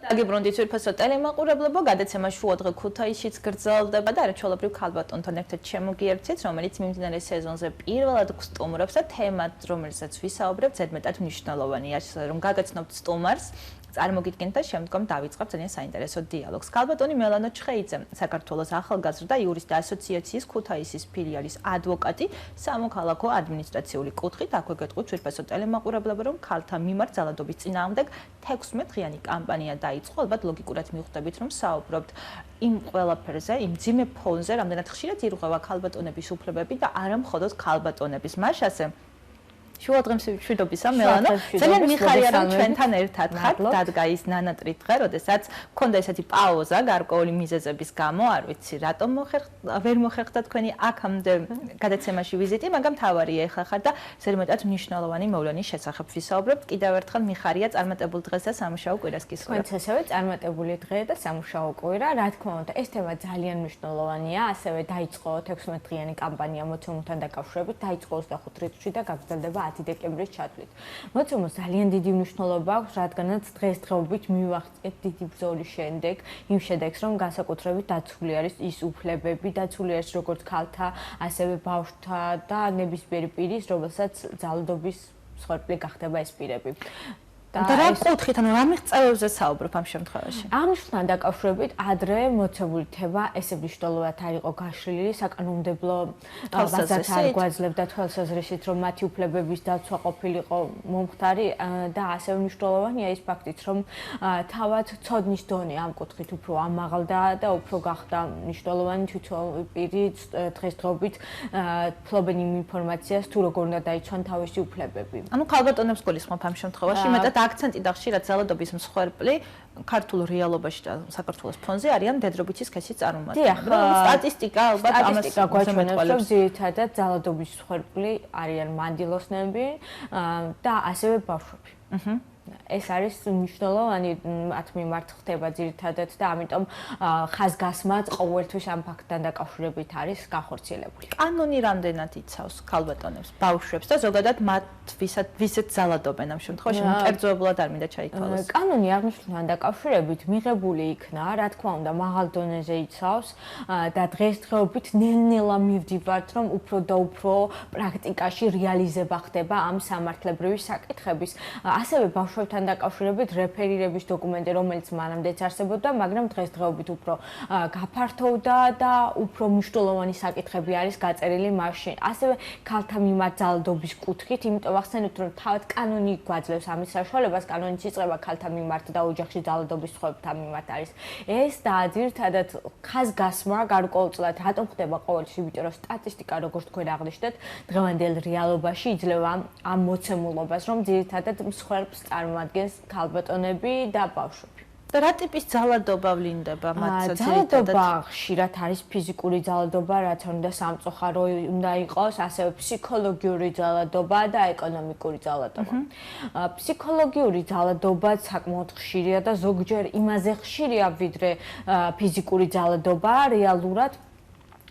დაგიბრუნდით თვითფასო ტელემაყურებლებო, გადაცემა შუადღე ქუთაისშიც გრძელდება და არაჩვეულებრივ ქალბატონთან ერთად შემოგიერთეთ, რომელიც მიმდინარე სეზონზე პირველად გსტუმრობს და თემა, რომელსაც ვისაუბრებთ, ზედმეტად მნიშვნელოვანია, რომ გაგაცნობთ სტუმარს. წარმოგიდგენთ და შემდგომ დავიწყებთ ძალიან საინტერესო დიალოგს. ქალბატონი მელანო ჩხეიძე, საქართველოს ახალგაზრდა იურისტთა ასოციაციის ქუთაისის ფილიალის ადვოოკატი, სამოქალაქო ადმინისტრაციული კუთხით, აქვე გეტყვით თვითფასო ტელემაყურებლებო, რომ ქალთა მიმართ ძალადობის წინააღმდეგ 16 დღიანი კამპანია დაიწყო. ალბათ ლოგიკურად მივხვდებით, რომ საუბრობთ იმ ყველაფერზე, იმ ძიმე ფონზე, რამდენად ხშირად ირღვევა ქალბატონების უფლებები და არა მხოლოდ ქალბატონების. მაშასე შუადღე მშვიდობისა მელანო, ძალიან მიხარია რომ ჩვენთან ერთად ხართ, დადგა ის ნანატრი დღე, როდესაც მქონდა ესეთი პაუზა გარკვეული მიზეზების გამო, არ ვიცი რატომ ვერ მოხერხდა თქვენი აქამდე გადაცემაში ვიზიტი, მაგრამ თავარია ეხლა ხარ და ზედმეტად მნიშვნელოვანი მოვლენის შესახებ ვისაუბრებთ. კიდევ ერთხელ მიხარია წარმატებულ დღეს და სამუშაო კვირას გისურვებთ. თქვენც ასევე წარმატებული დღე და სამუშაო კვირა, რა თქმა უნდა, ეს თემა ძალიან მნიშვნელოვანია, ასევე დაიწყო 16 დღიანი კამპანია მოცემულთან დაკავშირებით, დაიწყო 25 რიცხვში და გაგრძელდება 10 დეკემბრის ჩათვლით. მოცემულს ძალიან დიდი მნიშვნელობა აქვს, რადგანაც დღესდღეობით მივახციეთ დიდი ბრძოლის შემდეგ იმ შედეგს, რომ განსაკუთრებით დაცული არის ის უფლებები, დაცული არის როგორც ქალთა, ასევე ბავშვთა და ნებისმიერი პირის, რომელსაც ძალადობის მსხვერპლი გახდება ეს პირები. და რა კუთხით, ანუ რა მიღწევებზე საუბრობ ამ შემთხვევაში? ამისთან დაკავშირებით ადრე მოცემული თემა ესე მნიშვნელოვნად არ იყო გაშლილი, საკანონმდებლო ბაზას არ გვაძლევდა თვალსაზრისით, რომ მათი უფლებების დაცვა ყოფილიყო მომხდარი და ასევე მნიშვნელოვანია ის ფაქტიც, რომ თავად ცოდნის დონე ამ კუთხით უფრო ამაღლდა და უფრო გახდა მნიშვნელოვანი თვითონ პირი დღესდღეობით ფლობენ იმ ინფორმაციას, თუ როგორ უნდა დაიცვან თავისი უფლებები. ანუ ქალბატონებს გულისხმობ ამ შემთხვევაში, მეტად აქცენტი და ხშირად ძალადობის მსხვერპლი ქართულ რეალობაში და საქართველოს ფონზე არიან მდედრობითი სქესის წარმომადგენლები. სტატისტიკა ალბათ ამას გვაჩვენებს, რომ ძირითადად ძალადობის მსხვერპლი არიან მანდილოსნები და ასევე ბავშვები. ეს არის მნიშვნელოვანი მათ მიმართ ხდება ძირითადად და ამიტომ ხაზგასმაც ყოველთვის ამ ფაქტთან დაკავშირებით არის განხორციელებული. კანონი რამდენად იცავს ქალბატონებს, ბავშვებს და ზოგადად მათ ვისაც ძალადობენ ამ შემთხვევაში, კერძოებულად არ მინდა ჩაითვალოს. კანონი აღნიშნულთან დაკავშირებით მიღებული იქნა, რა თქმა უნდა, მაღალ დონეზე იცავს და დღესდღეობით ნელ-ნელა მივდივართ, რომ უფრო და უფრო პრაქტიკაში რეალიზება ხდება ამ სამართლებრივი საკითხების. ასევე ბავშვებთან დაკავშირებით რეფერირების დოკუმენტი, რომელიც მანამდეც არსებობდა, მაგრამ დღესდღეობით უფრო გაფართოვდა და უფრო მნიშვნელოვანი საკითხები არის გაწერილი მასში. ასევე ქალთა მიმართ ძალადობის კუთხით, იმიტომ ახსენებთ, რომ თავად კანონი გვაძლევს ამის საშუალებას, კანონის იწყება ქალთა მიმართ და ოჯახში ძალადობის სხვებთან მიმართ არის. ეს და ძირითადად ხაზგასმა გარკვეულწილად რატომ ხდება ყოველთვის, იმიტომ რომ სტატისტიკა, როგორც თქვენ აღნიშნეთ, დღევანდელ რეალობაში იძლევა ამ მოცემულობას, რომ ძირითადად მსხვერპლს წარმოადგენს ქალბატონები და ბავშვები. და რა ტიპის ძალადობა ვლინდება მათ ძალადობა ხშირად არის ფიზიკური ძალადობა, რაც უნდა სამწუხარო უნდა იყოს, ასევე ფსიქოლოგიური ძალადობა და ეკონომიკური ძალადობა. ფსიქოლოგიური ძალადობა საკმაოდ ხშირია და ზოგჯერ იმაზე ხშირია, ვიდრე ფიზიკური ძალადობა რეალურად.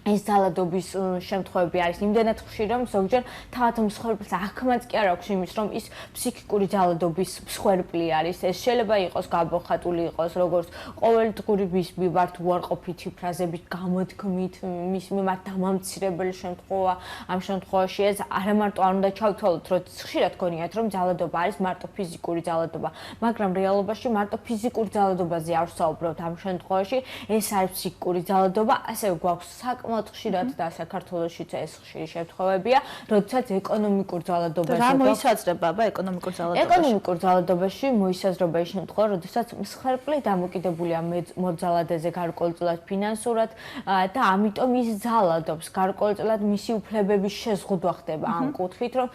ეს ძალადობის შემთხვევები არის იმდენად ხშირი, რომ ზოგჯერ თავად მსხვერპლს აღქმაც კი არ აქვს იმის, რომ ის ფსიქიკური ძალადობის მსხვერპლი არის. ეს შეიძლება იყოს გამოხატული იყოს როგორც ყოველდღიური მის მიმართ უარყოფითი ფრაზებით, გამოთქმით, მის მიმართ დამამცირებელი შემთხვევა. ამ შემთხვევაში ეს არა მარტო არ უნდა ჩავთვალოთ, რომ ხშირად გონიათ, რომ ძალადობა არის მარტო ფიზიკური ძალადობა, მაგრამ რეალობაში მარტო ფიზიკური ძალადობაზე არ ვსაუბრობთ ამ შემთხვევაში, ეს არის ფსიქიკური ძალადობა, ასევე გვაქვს საკმაოდ ხშირად და საქართველოშიც ეს ხშირი შემთხვევებია, როდესაც ეკონომიკურ ძალადობაში რა მოისაზრება ეკონომიკურ ძალადობაში? ეკონომიკურ ძალადობაში მოისაზრება ის შემთხვევა, როდესაც მსხვერპლი დამოკიდებულია მოძალადეზე გარკვეულწილად ფინანსურად და ამიტომ ის ძალადობს, გარკვეულწილად მისი უფლებების შეზღუდვა ხდება ამ კუთხით, რომ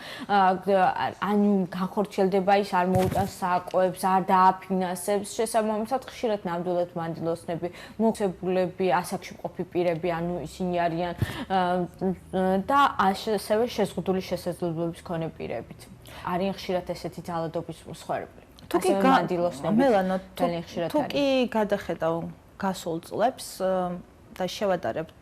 ან განხორციელდება ის არ მოუტანს საკვებს, არ დააფინანსებს, შესაბამისად ხშირად ნამდვილად მანდილოსნები, მოხსებულები, ასაკში მყოფი პირები, ანუ ისინი არიან და ასევე შეზღუდული შესაძლებლობის მქონე პირებით. არიან ხშირად ესეთი ძალადობის მსხვერპლი. მელანო, თუ კი გადახედავ გასულ წლებს და შევადარებთ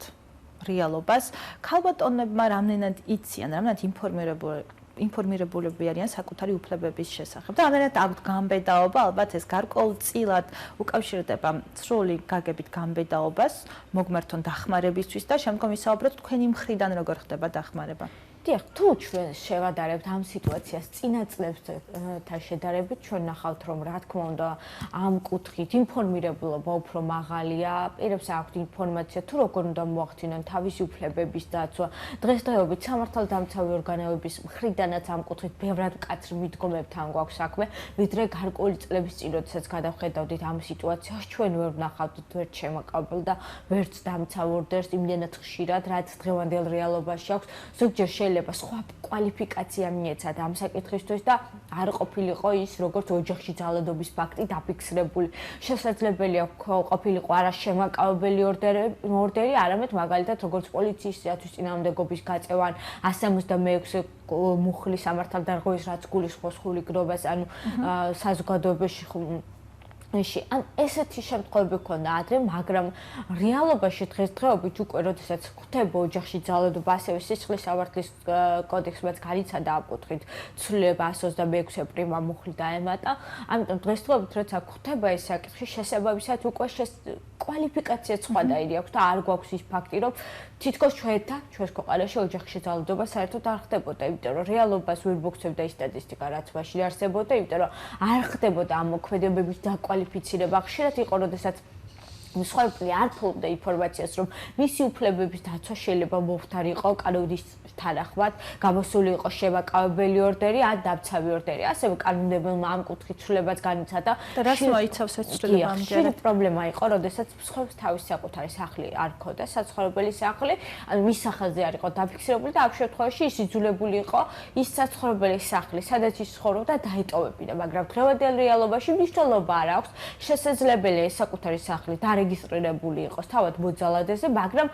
რეალობას, ქალბატონებმა რამდენად იციან, რამდენად ინფორმირებული ინფორმირებულები არიან საკუთარი უფლებების შესახებ. და ამერად აქვთ გამბედაობა, ალბათ ეს გარკვეულწილად უკავშირდება სრული გაგებით გამბედაობას მოგმართონ დახმარებისთვის და შემდგომ ვისაუბროთ თქვენი მხრიდან როგორ ხდება დახმარება. დიახ, თუ ჩვენ შევადარებთ ამ სიტუაციას წინა წლებთან შედარებით, ჩვენ ნახავთ, რომ რა თქმა უნდა, ამ კუთხით ინფორმირებულობა უფრო მაღალია, პირებს აქვთ ინფორმაცია თუ როგორ უნდა მოახდინონ თავისი უფლებების დაცვა. დღესდღეობით სამართალდამცავი ორგანოების მხრიდანაც ამ კუთხით ბევრად მკაცრ მიდგომებთან გვაქვს საქმე, ვიდრე გარკვეული წლების წინ, როდესაც გადავხედავდით ამ სიტუაციას, ჩვენ ვერ ვნახავთ ვერც შემაკავებელ და ვერც დამცავ ორდერს იმდენად ხშირად, რაც დღევანდელ რეალობაში აქვს. ზოგჯერ შეიძლება სხვა კვალიფიკაცია მიეცათ ამ საკითხისთვის და არ ყოფილიყო ის, როგორც ოჯახში ძალადობის ფაქტი დაფიქსირებული. შესაძლებელია ყოფილიყო არა შემაკავებელი ორდერი, არამედ მაგალითად როგორც პოლიციის წინააღმდეგობის გაწევა 166 მუხლის სამართალდარღვევის რაც გულისხმობს ხულიკრობას, ანუ საზოგადოებაში ან ესეთი შემთხვევები ქონდა ადრე, მაგრამ რეალობაში დღესდღეობით უკვე როდესაც ხდება ოჯახში ძალადობა, ასევე სისხლის სამართლის კოდექსმაც განიცადა ამ კუთხით ცვლილება 126 პრიმა მუხლი დაემატა. ამიტომ დღესდღეობით როცა ხდება ეს საკითხი, შესაბამისად უკვე კვალიფიკაცია სხვადასხვაი აქვს და არ გვაქვს ის ფაქტი, რომ თითქოს ჩვენს ქვეყანაში ოჯახში ძალადობა საერთოდ არ ხდებოდა, იმიტომ რომ რეალობას ვერ მოგცემდა ის სტატისტიკა, რაც მაშინ არსებობდა, იმიტომ რომ არ ხდებოდა ამ მოქმედებების დაკვალიფიცირება. ხშირად იყო, როდესაც მსხვერპლი არ ფლობდა ინფორმაციას, რომ მისი უფლებების დაცვა შეიძლება მომხდარიყო კანონის თანახმად, გამოსული იყო შემაკავებელი ორდერი ან დამცავი ორდერი. ასევე კანონმდებლმა ამ კუთხით ცვლილებაც განიცადა. და რას მოიცავს ეს ცვლილება ამჯერად? პრობლემა იყო, როდესაც მსხვერპლს თავის საკუთარი სახლი არ ჰქონდა, საცხოვრებელი სახლი, ან მის სახელზე არ იყო დაფიქსირებული და ამ შემთხვევაში ის იძულებული იყო ის საცხოვრებელი სახლი, სადაც ის ცხოვრობდა, დაეტოვებინა, მაგრამ დღევანდელ რეალობაში მნიშვნელობა არ აქვს. შესაძლებელია ეს საკუთარი სახლი დარეგისტრირებული იყოს თავად მოძალადეზე, მაგრამ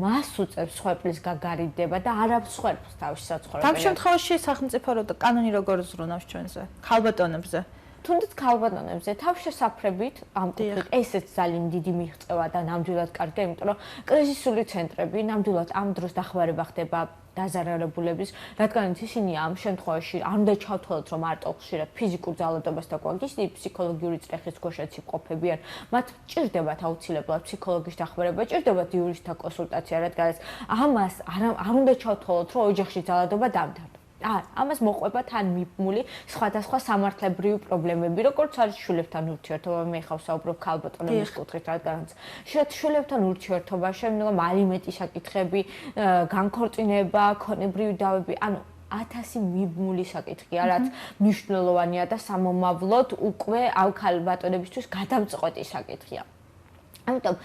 მას უწევს მსხვერპლის გაგარიდება და არა მსხვერპლს თავის საცხოვრებელი. ამ შემთხვევაში სახელმწიფო კანონი როგორ ზრუნავს ჩვენზე? ქალბატონებზე. თუნდაც ქალბატონებზე თავშესაფრებით ამ კუთხით ესეც ძალიან დიდი მიღწევა და ნამდვილად კარგია, იმიტომ რომ კრიზისული ცენტრები ნამდვილად ამ დროს დახმარება ხდება დაზარალებულების, რადგან ისინი ამ შემთხვევაში არ უნდა ჩავთვალოთ, რომ მარტო ხშირად ფიზიკურ ძალადობას დაგვაგის, ფსიქოლოგიური წრეხის ქვეშაც იმყოფებიან. მათ ჭირდებათ აუცილებლად ფსიქოლოგის დახმარება, ჭირდებათ იურისტთა კონსულტაცია, რადგანაც ამას არ უნდა ჩავთვალოთ, რომ ოჯახში ძალადობა დამთავრდა. ამას მოყვება თან მიბმული სხვადასხვა სამართლებრივი პრობლემები, როგორც არის შვილებთან ურთიერთობა, მე ხავ საუბრობ ქალბატონების კუთხით, რადგანაც შვილებთან ურთიერთობა, შემდგომ ალიმენტის საკითხები, განქორწინება, ქონებრივი დავები, ანუ 1000 მიბმული საკითხია, რაც მნიშვნელოვანია და სამომავლოდ უკვე ამ ქალბატონებისთვის გადამწყვეტი საკითხია. ამიტომ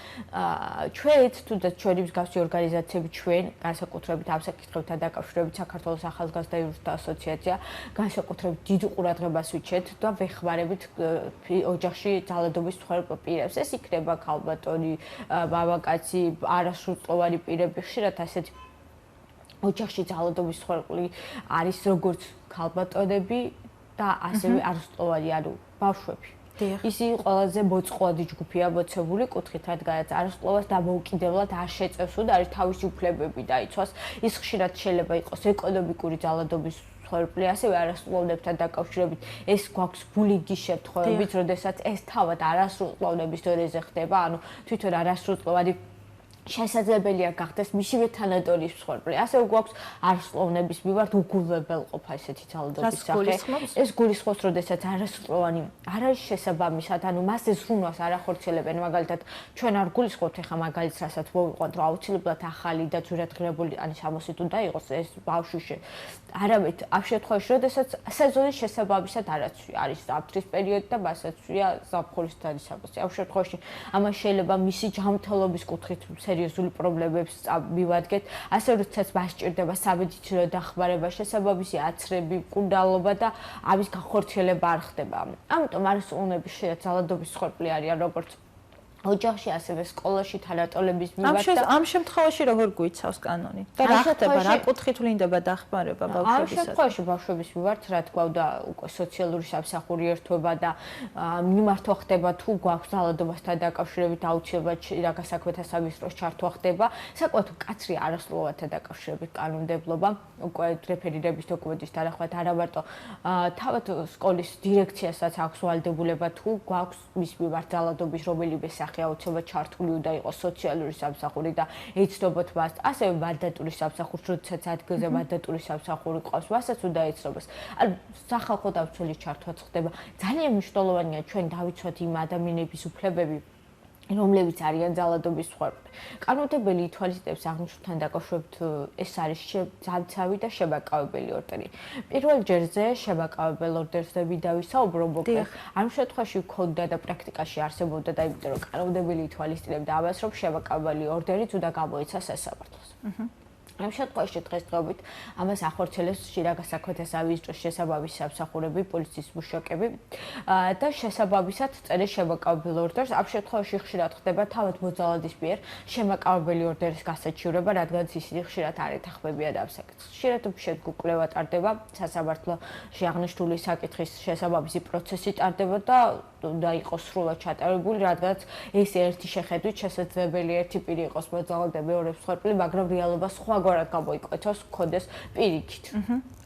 ჩვენც თუნდაც ჩვენი მსგავსი ორგანიზაციები ჩვენ განსაკუთრებით ამ საკითხებთან დაკავშირებით საქართველოს ახალგაზრდა იურისტთა ასოციაცია განსაკუთრებით დიდ ყურადღებას ვიჩენთ და ვეხმარებით ოჯახში ძალადობის მსხვერპლ პირებს. ეს იქნება ქალბატონი, მამაკაცი, არასრულწლოვანი პირები, ხშირად ასეთი ოჯახში ძალადობის მსხვერპლი არის როგორც ქალბატონები და ასევე არასრულწლოვანი, ანუ ბავშვები. ისი ყველაზე მოწყვლადი ჯგუფია მოცემული კუთხით, რადგანაც არასრულწლოვანს დამოუკიდებლად არ შეწევს და არის თავისი უფლებები დაიცვას. ის ხშირად შეიძლება იყოს ეკონომიკური ძალადობის მსხვერპლი, ასევე არასრულწლოვანებთან დაკავშირებით ეს გვაქვს ბულინგის შემთხვევებით, როდესაც ეს თავად არასრულწლოვანების დონეზე ხდება, ანუ თვითონ არასრულწლოვანი შესაძლებელია გახდეს მისივე თანატოლის მსხვერპლი. ასევე გვაქვს არასრულწლოვნების მიმართ უგულებელყოფა ესეთი ძალადობის სახე. ეს გულისხმობს, როდესაც არასრულწლოვანი არ არის შესაბამისად, ანუ მას ეს ზრუნვას არ ახორციელებენ. მაგალითად, ჩვენ არ გულისხმობთ ეხა მაგალითს, რასაც მოვიყვანთ, რომ აუცილებლად ახალი და ძვირადღირებული ამოსით უნდა იყოს ეს ბავშვი. არამედ ამ შემთხვევაში, როდესაც სეზონის შესაბამისად არის ზამთრის პერიოდი და მასაც-ია ზაფხულის თანისამოსი. ამ შემთხვევაში ამას შეიძლება მისი ჯანმრთელობის კუთხით სერიოზული პრობლემებს მივადგეთ, ასე როდესაც მას ჭირდება სამედიცინო დახმარება, შესაბამისი აცრები, მკურნალობა და ამის განხორციელება არ ხდება. ამიტომ არასრულწლოვნების ძალადობის მსხვერპლი არიან როგორც ოჯახში, ასევე სკოლაში თანატოლების მიმართ და ამ შემთხვევაში როგორ გვიცავს კანონი? და რა ხდება, რა კუთხით ვლინდება დახმარება ბავშვებისათვის? ამ შემთხვევაში ბავშვების მიმართ, რა თქვა და უკვე სოციალური სამსახური ერთვება და მიმართვა ხდება თუ გვაქვს ძალადობასთან დაკავშირებით აუცილებლად რა საქმეთა სამინისტროს ჩართვა ხდება, საკმაოდ მკაცრი არასრულოვანთან დაკავშირებით კანონმდებლობა, უკვე რეფერირების დოკუმენტის თანახმად არა მარტო თავად სკოლის დირექციასაც აქვს ვალდებულება თუ გვაქვს მის მიმართ ძალადობის რომელიმე სახე აუცილებლად ჩართული უნდა იყოს სოციალური სამსახური და ეცნობოთ მას, ასევე მანდატური სამსახური, როდესაც ადგილზე მანდატური სამსახური ყავს, მასაც უნდა ეცნობას. ანუ სახალხო დამცველის ჩართვაც ხდება. ძალიან მნიშვნელოვანია ჩვენ დავიცვათ იმ ადამიანების უფლებები, რომლებიც არიან ძალადობის მსხვერპლები. კანონმდებელი ითვალისწინებს აღნიშნულთან დაკავშირებით ეს არის ძალცავი და შემაკავებელი ორდერი. პირველ ჯერზე შემაკავებელ ორდერზე ვიდა ვისაუბრო მოკლედ. ამ შემთხვევაში ქონდა და პრაქტიკაში არსებობდა და იმიტომ რომ კანონმდებელი ითვალისწინებდა ამას, რომ შემაკავებელი ორდერიც უნდა გამოეცა სასამართლოს. ამ შემთხვევაში დღესდღეობით ამას ახორციელებს შინაგან საქმეთა სამინისტროს შესაბამისი სამსახურები, პოლიციის მუშაკები და შესაბამისად წერენ შემაკავებელ ორდერს. ამ შემთხვევაში ხშირად ხდება თავად მოძალადის მიერ შემაკავებელი ორდერის გასაჩივრება, რადგან ისინი ხშირად არ ეთანხმებიან ამ საკითხს. ხშირად შედგა კვლევა ტარდება, სასამართლოში აღნიშნული საკითხის შესაბამისი პროცესი ტარდება და უნდა იყოს სრულად ჩატარებული, რადგან ეს ერთი შეხედვით შესაძლებელი ერთი პირი იყოს მოძალადე და მეორე მსხვერპლი, მაგრამ რეალობა სხვაგვარად გამოიკვეთოს, ქონდეს პირიქით.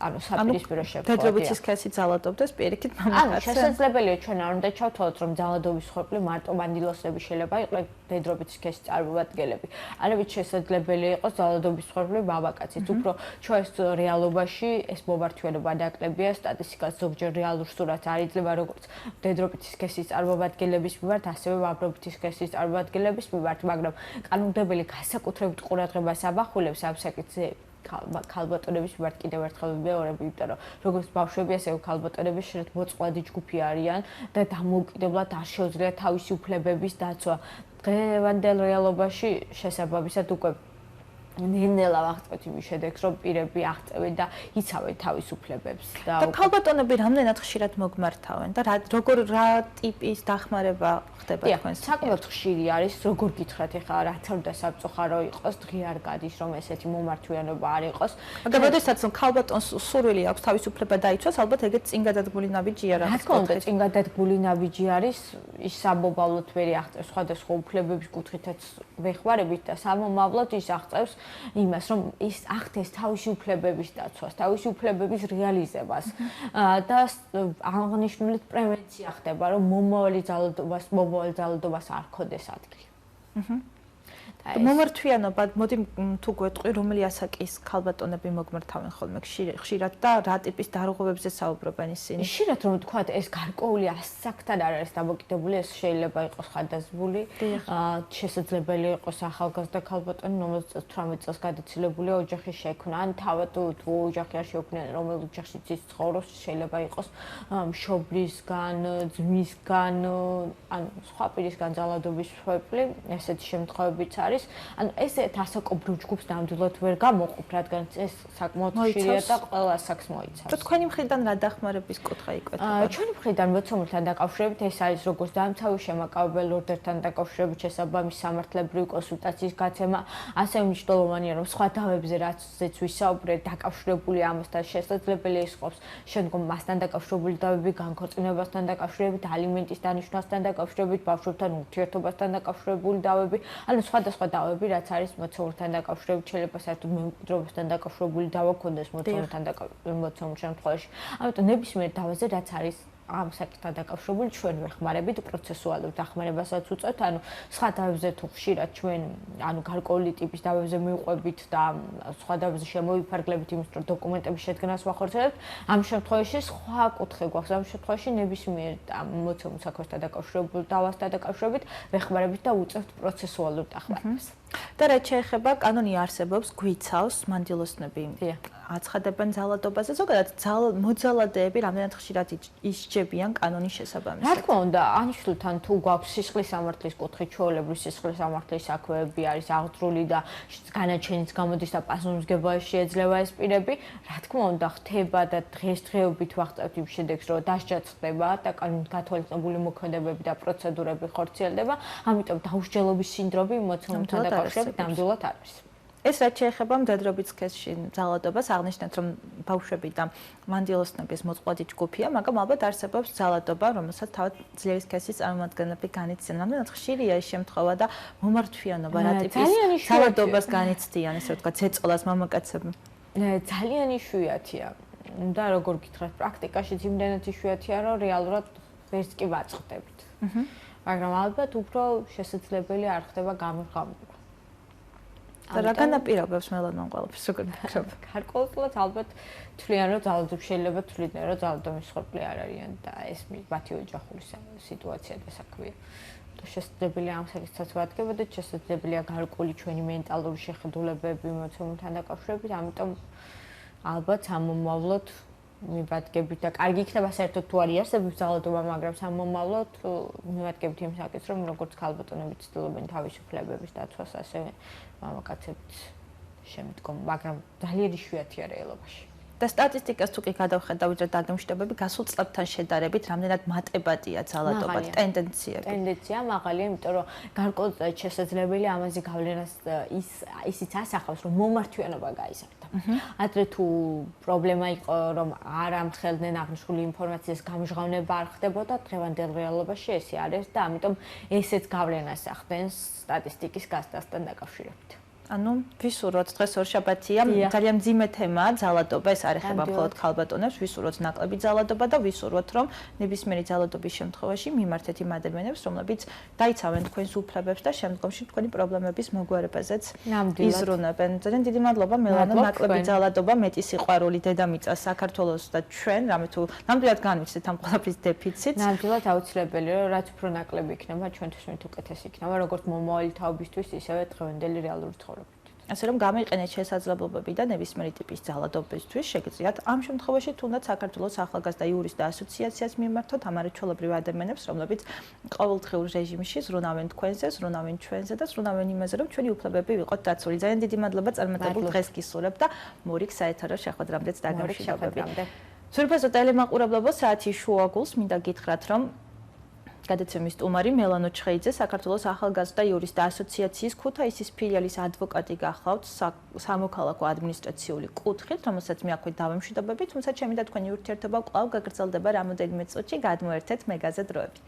ანუ საპირისპირო შეფრთხილება. დედრობითის სქესი ძალადობდეს პირიქით მამაკაცზე. ანუ შესაძლებელია ჩვენ არ უნდა ჩავთვალოთ, რომ ძალადობის მსხვერპლი მარტო მანდილოსები შეიძლება იყოს დედრობითის სქესის წარმომადგენლები. არამედ შესაძლებელია იყოს ძალადობის მსხვერპლი მამაკაციც. უფრო ჩვენს რეალობაში ეს მომართვიანობა ნაკლებია, სტატისტიკას ზოგჯერ რეალურ სურათს არ იძლევა როგორც დედრობითის სქესის წარმომადგენლების მიმართ, ასევე მამრობითის სქესის წარმომადგენლების მიმართ, მაგრამ კანონმდებელი განსაკუთრებით ყურადღებას ამახვილებს ამ საკითხზე ქალბატონების მიმართ კიდევ ერთხელ ვიმეორებ, იმიტომ რომ როგორც ბავშვები, ასევე ქალბატონები შეიძლება მოწყვლადი ჯგუფი არიან და დამოუკიდებლად არ შეუძლიათ თავისი უფლებების დაცვა. დღევანდელ რეალობაში შესაბამისად უკვე ნელ-ნელა აღწევთ იმის შედეგს, რომ პირები აღწევენ და იცავენ თავის უფლებებს და ქალბატონები რამდენად ხშირად მოგმართავენ და რა ტიპის დახმარება ხდება თქვენს? საკმაოდ ხშირი არის, როგორ გითხრათ, ეხლა რაც არ უნდა სამწუხარო იყოს, დღე არ გადის, რომ ესეთი მომართვიანობა არ იყოს. მაგრამ როდესაც ქალბატონს სურვილი აქვს თავისუფლება დაიცვას, ალბათ ეგეც წინგადადგმული ნაბიჯი არ არის. რა თქმა უნდა, წინგადადგმული ნაბიჯი არის, ის სამომავლოდ ვერ აღწევს სხვადასხვა უფლებების კუთხითაც ვეხმარებით და სამომავლოდ ის აღწევს იმას, რომ ის ახდენს თავისი უფლებების დაცვას, თავისი უფლებების რეალიზებას და აღნიშნულით პრევენცია ხდება, რომ მომავალი ძალადობას არ ქონდეს ადგილი. მომართვიანობა, მოდი თუ გვეტყვი, რომელი ასაკის ქალბატონები მოგმართავენ ხოლმე ხშირად და რა ტიპის დარღვევებზე საუბრობენ ისინი? ხშირად რომ ვთქვათ, ეს გარკვეული ასაკთან არ არის დამოკიდებული, ეს შეიძლება იყოს ხანდაზმული, შესაძლებელი იყოს ახალგაზრდა ქალბატონი, რომელიც 18 წელს გადაცილებულია ოჯახის შექმნა, ან თავად თუ ოჯახი არ შეუქმნიან, რომელ ოჯახშიც ის ცხოვრობს, შეიძლება იყოს მშობლისგან, ძმისგან, ან სხვა პირისგან ძალადობის მსხვერპლი, ესეთი შემთხვევებიც არის. ანუ ესეთ ასაკობრივ ჯგუფს ნამდვილად ვერ გამოყოფ, რადგან ეს საკმაოდ ხშირია და ყველა ასაკს მოიცავს. თქვენი მხრიდან რა დახმარების კუთხე იკვეთება? ჩვენი მხრიდან მოცემულთან დაკავშირებით ეს არის როგორც დამცავი შემაკავებელ ორდერთან დაკავშირებით შესაბამის სამართლებრივი კონსულტაციის გაცემა, ასევე მნიშვნელოვანია რომ სხვა დავებზე რაცაც ვისაუბრეთ დაკავშირებული ამასთან შესაძლებელია ის ყოფს შემდგომ მასთან დაკავშირებული დავები, განქორწინებასთან დაკავშირებით, ალიმენტის დანიშნვასთან დაკავშირებით, ბავშვებთან ურთიერთობასთან დაკავშირებული დავები, ანუ სხვადასხვა დავები, რაც არის მოცემულთან დაკავშირებით, შეიძლება საერთოდ მემკვიდრეობასთან დაკავშირებული დავა ქონდეს მოცემულთან მოცემულ შემთხვევაში. ამიტომ ნებისმიერ დავაზე, რაც არის ამ საკითხთან დაკავშირებული, ჩვენ ვეხმარებით პროცესუალურ დახმარებასაც უწევთ, ანუ სხვა დავებზე თუ ხშირად ჩვენ ანუ გარკვეული ტიპის დავებზე მივყვებით და სხვა დავებზე შემოვიფარგლებით იმის, რომ დოკუმენტების შედგენას ვახორციელებთ, ამ შემთხვევაში სხვა კუთხე გვაქვს, ამ შემთხვევაში ნებისმიერ მოცემულ საქმესთან დაკავშირებულ დავასთან დაკავშირებით ვეხმარებით და უწევთ პროცესუალურ დახმარებას. და რაც შეეხება კანონი არსებობს, გვიცავს მანდილოსნები აცხადებენ ძალადობაზე, ზოგადად მოძალადეები რამდენად ხშირად ისჯებიან კანონის შესაბამისად? რა თქმა უნდა, ანიშნულთან თუ გვაქვს სისხლის სამართლის კუთხით, ჩვეულებრივი სისხლის სამართლის საქმეები არის აღძრული და განაჩენიც გამოდის და პასუხისმგებლობაში შეეძლება ეს პირები, რა თქმა უნდა, ხდება და დღესდღეობით ვახტევთ იმ შედეგს, რომ დასჯაც ხდება და კანონით გათვალისწინებული მოქმედებები და პროცედურები ხორციელდება, ამიტომ დაუსჯელობის სინდრომი მოცემულთან დაკავშირებით ნამდვილად არის. ეს რაც შეეხება მდედრობის სქესში ძალადობას, აღნიშნეთ, რომ ბავშვები და მანდილოსნების მოწყვლადი ჯგუფია, მაგრამ ალბათ არსებობს ძალადობა, რომელსაც თავად ძლიერი სქესის წარმომადგენლები განიცდიან. რამდენად ხშირია ეს შემთხვევა და მომართვიანობა რა ტიპის ძალადობას განიცდიან, ესე ვთქვათ, ზეწოლას მამაკაცები? ძალიან იშვიათია. და როგორ გითხრათ, პრაქტიკაში იმდენად იშვიათია, რომ რეალურად ვერც კი ვაწყდებით. მაგრამ ალბათ უფრო შესაძლებელი არ ხდება გამოღამება. და რა განაპირობებს მელანო ყველაფერს როგორ გიქრობ? გარკვეულწილად ალბათ თვლიან, რომ ძალადობები შეიძლება თვლიდნენ, რომ ძალადობის მსხვერპლი არ არიან და ეს მათი ოჯახური სიტუაცია და საქმეა. შესაძლებელია ამ საკითხსაც ვადგებოდეთ, შესაძლებელია გარკვეული ჩვენი მენტალური შეხედულებები მოცემულთან დაკავშირებით, ამიტომ ალბათ სამომავლოდ მივადგებით და კარგი იქნება საერთოდ თუ არის არსებობს ძალადობა, მაგრამ სამომავლოდ მივადგებით იმ საკითხს, რომ როგორც ქალბატონები ცდილობენ თავისუფლებების დაცვას, ასევე მამაკაცებიც შემდგომ, მაგრამ ძალიან იშვიათია რეალობაში. და სტატისტიკას თუ კი გადავხედავთ და დაგემშვიდობები, გასულ წლებთან შედარებით, რამდენად მატებადია ძალადობა, ტენდენციები? ტენდენცია მაღალია, იმიტომ რომ გარკვეულწილად შესაძლებელია ამაზე გავლენას ისიც ასახავს, რომ მომართვიანობა გაიზარდა. ადრე თუ პრობლემა იყო, რომ არ ამხელდნენ აღნიშნული ინფორმაციის გამჟღავნება არ ხდებოდა, დღევანდელ რეალობაში ესე არის და ამიტომ ესეც გავლენას ახდენს სტატისტიკის გასწრასთან დაკავშირებით. ანუ ვისურვოთ დღეს ორშაბათია, ძალიან მძიმე თემაა ძალადობა, ეს არ ეხება მხოლოდ ქალბატონებს, ვისურვოთ ნაკლები ძალადობა და ვისურვოთ, რომ ნებისმიერი ძალადობის შემთხვევაში მიმართეთ იმ ადამიანებს, რომლებიც დაიცავენ თქვენს უფლებებს და შემდგომში თქვენი პრობლემების მოგვარებაზეც იზრუნებენ. ძალიან დიდი მადლობა მელანო, ნაკლები ძალადობა, მეტი სიყვარული დედამიწას, საქართველოს და ჩვენ, რამე თუ ნამდვილად განვიცდეთ ამ ყველაფრის დეფიციტს. ნამდვილად აუცილებელია, რომ რაც უფრო ნაკლები იქნება, ჩვენთვის მით უკეთესი იქნება, როგორც მომავალი თაობისთვის, ისევე დღევანდელი რეალური ცხოვრება. ასე რომ გამოიყენეთ შესაძლებლობები და ნებისმიერი ტიპის ძალადობისთვის შეგიძლიათ ამ შემთხვევაში თუნდაც საქართველოს ახალგაზრდა იურისტთა ასოციაციას მიმართოთ ამ არაჩვეულებრივ ადამიანებს, რომლებიც ყოველდღიურ რეჟიმში ზრუნავენ თქვენზე, ზრუნავენ ჩვენზე და ზრუნავენ იმაზე, რომ ჩვენი უფლებები ვიყოთ დაცული. ძალიან დიდი მადლობა წარმატებულ დღეს გისურვებ და მორიგ საეთერო შეხვედრამდეც დაგემშვიდობები. სურფასო ტელემაყურებლებო, საათი შუაგულს მინდა გითხრათ, რომ გადაცემის სტუმარი მელანო ჩხეიძე საქართველოს ახალგაზრდა იურისტთა ასოციაციის ქუთაისის ფილიალის ადვოოკატი გახლავთ სამოქალაქო ადმინისტრაციული კუთხით, რომელსაც მე აქვე დავემშვიდობები, თუმცა ჩემი და თქვენი ურთიერთობა კვლავ გაგრძელდება რამოდენიმე წუთში, გადმოერთეთ მეგაზე დროებით.